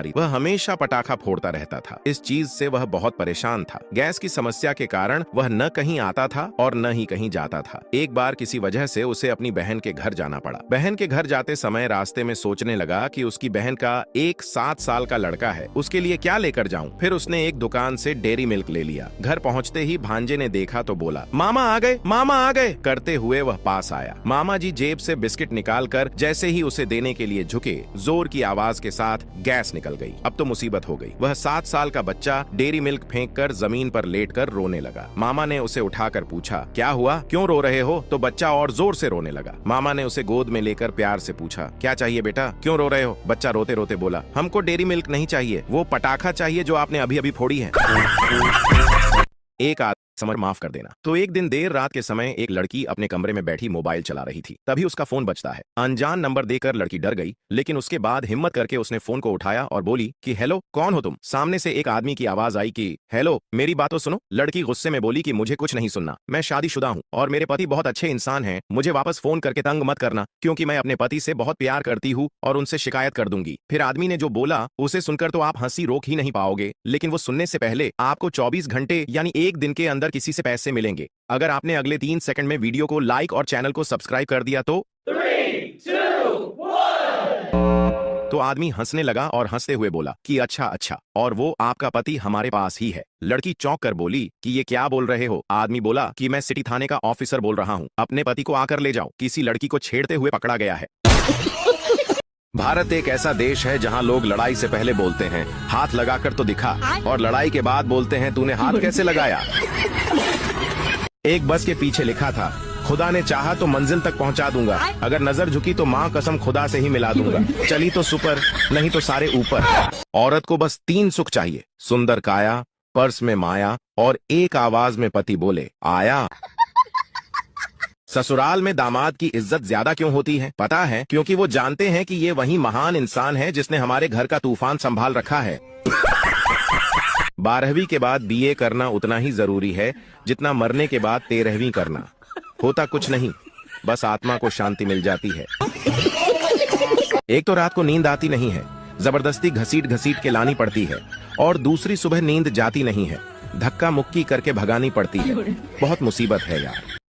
वह हमेशा पटाखा फोड़ता रहता था। इस चीज से वह बहुत परेशान था। गैस की समस्या के कारण वह न कहीं आता था और न ही कहीं जाता था। एक बार किसी वजह से उसे अपनी बहन के घर जाना पड़ा। बहन के घर जाते समय रास्ते में सोचने लगा कि उसकी बहन का एक 7 साल का लड़का है, उसके लिए क्या लेकर जाऊं। फिर उसने एक दुकान से डेयरी मिल्क ले लिया। घर पहुंचते ही भांजे ने देखा तो बोला, मामा आ गए, मामा आ गए करते हुए वह पास आया। मामा जी जेब से बिस्किट निकालकर जैसे ही उसे देने के लिए झुके, जोर की आवाज के साथ गैस निकल गई। अब तो मुसीबत हो गई। वह 7 साल का बच्चा डेयरी मिल्क फेंककर जमीन पर लेटकर रोने लगा। मामा ने उसे उठाकर पूछा, क्या हुआ, क्यों रो रहे हो? तो बच्चा और जोर से रोने लगा। मामा ने उसे गोद में लेकर प्यार से पूछा, क्या चाहिए बेटा, क्यों रो रहे हो? बच्चा रोते रोते बोला, हमको डेयरी मिल्क नहीं चाहिए, वो पटाखा चाहिए जो आपने अभी अभी फोड़ी है। एक समझ माफ कर देना। तो एक दिन देर रात के समय एक लड़की अपने कमरे में बैठी मोबाइल चला रही थी। तभी उसका फोन बजता है। अनजान नंबर देकर लड़की डर गई, लेकिन उसके बाद हिम्मत करके उसने फोन को उठाया और बोली कि हेलो, कौन हो तुम? सामने से एक आदमी की आवाज आई कि हेलो, मेरी बात तो सुनो। लड़की गुस्से में बोली कि मुझे कुछ नहीं सुनना, मैं शादीशुदा हूँ और मेरे पति बहुत अच्छे इंसान हैं, मुझे वापस फोन करके तंग मत करना, क्योंकि मैं अपने पति से बहुत प्यार करती हूँ और उनसे शिकायत कर दूंगी। फिर आदमी ने जो बोला उसे सुनकर तो आप हंसी रोक ही नहीं पाओगे, लेकिन वो सुनने से पहले आपको 24 घंटे यानी एक दिन के अंदर किसी से पैसे मिलेंगे। अगर आपने अगले 3 सेकंड में वीडियो को लाइक और चैनल को सब्सक्राइब कर दिया तो 3, 2, 1। तो आदमी हंसने लगा और हंसते हुए बोला कि अच्छा अच्छा, और वो आपका पति हमारे पास ही है। लड़की चौंक कर बोली कि ये क्या बोल रहे हो? आदमी बोला कि मैं सिटी थाने का ऑफिसर बोल रहा हूँ, अपने पति को आकर ले जाओ। किसी लड़की को छेड़ते हुए पकड़ा गया है। भारत एक ऐसा देश है जहां लोग लड़ाई से पहले बोलते हैं हाथ लगाकर तो दिखा, और लड़ाई के बाद बोलते हैं तूने हाथ कैसे लगाया। एक बस के पीछे लिखा था, खुदा ने चाहा तो मंजिल तक पहुंचा दूंगा, अगर नजर झुकी तो माँ कसम खुदा से ही मिला दूंगा, चली तो सुपर नहीं तो सारे ऊपर। औरत को बस 3 सुख चाहिए, सुंदर काया, पर्स में माया और एक आवाज में पति बोले आया। ससुराल में दामाद की इज्जत ज्यादा क्यों होती है? पता है, क्योंकि वो जानते हैं कि ये वही महान इंसान है जिसने हमारे घर का तूफान संभाल रखा है। 12वीं के बाद बीए करना उतना ही जरूरी है जितना मरने के बाद 13वीं करना। होता कुछ नहीं, बस आत्मा को शांति मिल जाती है। एक तो रात को नींद आती नहीं है, जबरदस्ती घसीट घसीट के लानी पड़ती है, और दूसरी सुबह नींद जाती नहीं है, धक्का मुक्की करके भगानी पड़ती है। बहुत मुसीबत है यार।